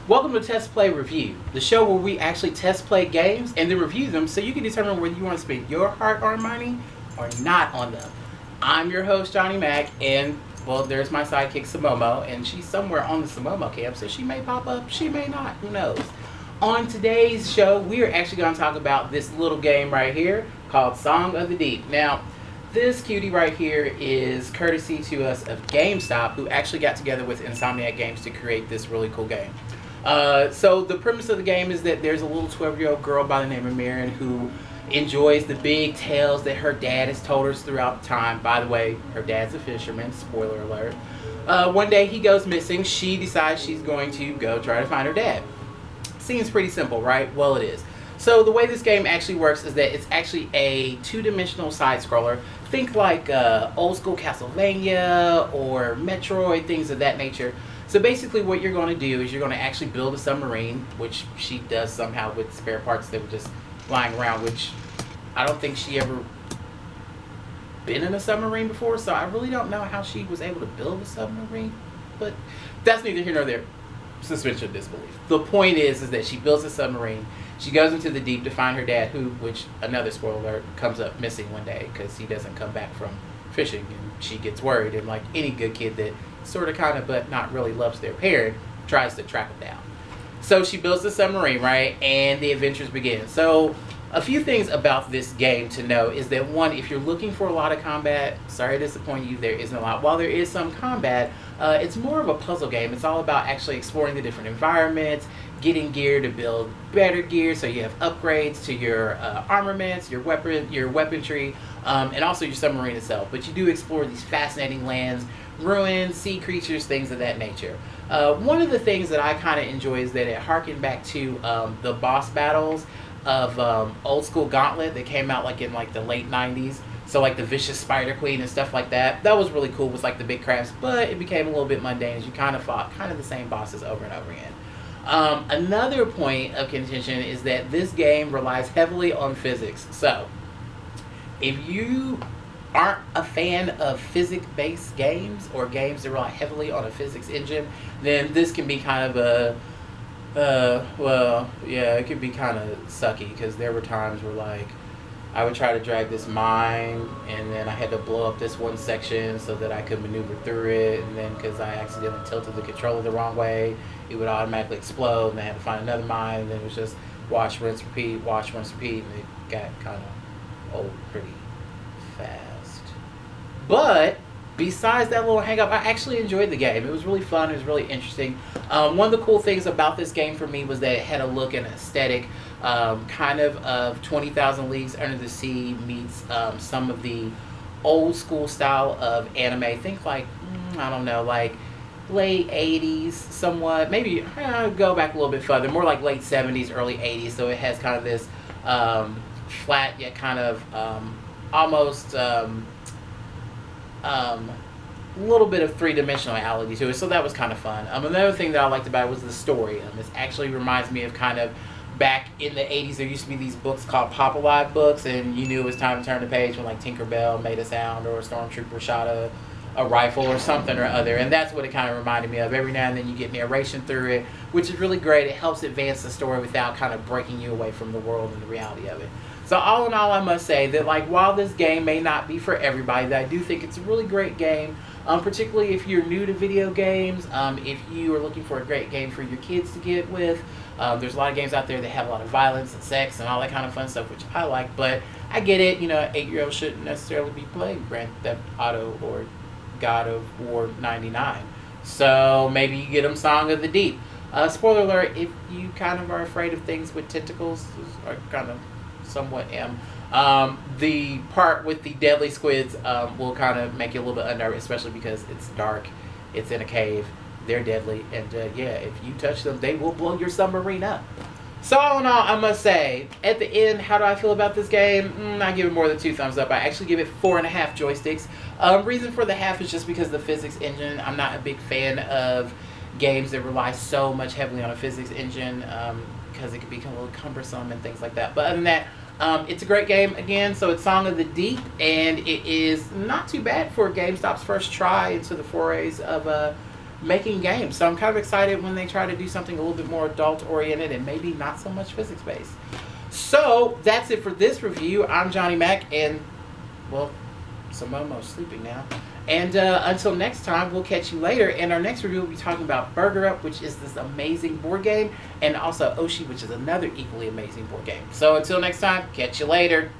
Welcome to Test Play Review, the show where we actually test play games and then review them so you can determine whether you want to spend your hard-earned money or not on them. I'm your host, Johnny Mac, and, well, there's my sidekick, Samomo, and she's somewhere on the Samomo camp, so she may pop up, she may not, who knows. On today's show, we are actually going to talk about this little game right here called Song of the Deep. Now, this cutie right here is courtesy to us of GameStop, who actually got together with Insomniac Games to create this really cool game. So the premise of the game is that there's a little 12-year-old girl by the name of Marion who enjoys the big tales that her dad has told her throughout time. By the way, her dad's a fisherman, spoiler alert. One day he goes missing. She decides she's going to go try to find her dad. Seems pretty simple, right? Well, it is. So the way this game actually works is that it's actually a two-dimensional side-scroller. Think like old school Castlevania or Metroid, things of that nature. So basically what you're going to do is you're going to actually build a submarine, which she does somehow with spare parts that were just lying around, which I don't think she ever been in a submarine before, so I really don't know how she was able to build a submarine, but that's neither here nor there. Suspension of disbelief. The point is that she builds a submarine, she goes into the deep to find her dad, who, which, another spoiler alert, comes up missing one day because he doesn't come back from fishing, and she gets worried, and like any good kid that sort of kind of but not really loves their parent tries to track him down. So she builds the submarine, right, and the adventures begin. So a few things about this game to know is that, one, if you're looking for a lot of combat, sorry to disappoint you, there isn't a lot. While there is some combat, it's more of a puzzle game. It's all about actually exploring the different environments, getting gear to build better gear, so you have upgrades to your armaments, your weaponry, and also your submarine itself. But you do explore these fascinating lands, ruins, sea creatures, things of that nature. One of the things that I kind of enjoy is that it harkened back to the boss battles of old school Gauntlet that came out like in like the late 90s. So like the Vicious Spider Queen and stuff like that. That was really cool with like the big crabs, but it became a little bit mundane as you kind of fought kind of the same bosses over and over again. Another point of contention is that this game relies heavily on physics. So if you aren't a fan of physics-based games or games that rely heavily on a physics engine, then this can be kind of well, yeah, it could be kind of sucky, because there were times where like I would try to drag this mine, and then I had to blow up this one section so that I could maneuver through it, and then because I accidentally tilted the controller the wrong way, it would automatically explode, and I had to find another mine, and then it was just watch, rinse, repeat, watch, rinse, repeat, and it got kind of old pretty fast. But besides that little hang up, I actually enjoyed the game. It was really fun. It was really interesting. One of the cool things about this game for me was that it had a look and aesthetic kind of 20,000 Leagues Under the Sea meets some of the old school style of anime. Think like, I don't know, like late 80s somewhat. Maybe go back a little bit further. More like late 70s, early 80s. So it has kind of this flat yet kind of almost little bit of three-dimensionality to it, so that was kind of fun. Another thing that I liked about it was the story. This actually reminds me of kind of back in the 80s, there used to be these books called Pop Alive books, and you knew it was time to turn the page when like Tinkerbell made a sound or a stormtrooper shot a rifle or something or other, and that's what it kind of reminded me of. Every now and then you get narration through it, which is really great. It helps advance the story without kind of breaking you away from the world and the reality of it. So all in all, I must say that like while this game may not be for everybody, that I do think it's a really great game, particularly if you're new to video games, if you are looking for a great game for your kids to get with. There's a lot of games out there that have a lot of violence and sex and all that kind of fun stuff, which I like, but I get it, you know, an 8-year-old shouldn't necessarily be playing Grand Theft Auto or God of War 99. So maybe you get them Song of the Deep. Spoiler alert, if you kind of are afraid of things with tentacles, or kind of somewhat am, the part with the deadly squids will kind of make you a little bit unnerved, especially because it's dark, it's in a cave, they're deadly, and yeah, if you touch them, they will blow your submarine up. So all in all, I must say, at the end, how do I feel about this game? I give it more than 2 thumbs up. I actually give it 4.5 joysticks. Reason for the half is just because of the physics engine. I'm not a big fan of games that rely so much heavily on a physics engine, because it can become a little cumbersome and things like that. But other than that, it's a great game again. So it's Song of the Deep, and it is not too bad for GameStop's first try into the forays of making games. So I'm kind of excited when they try to do something a little bit more adult oriented and maybe not so much physics based. So that's it for this review. I'm Johnny Mac, and well, Samomo's sleeping now. And until next time, we'll catch you later. And our next review will be talking about Burger Up, which is this amazing board game, and also Oshi, which is another equally amazing board game. So until next time, catch you later.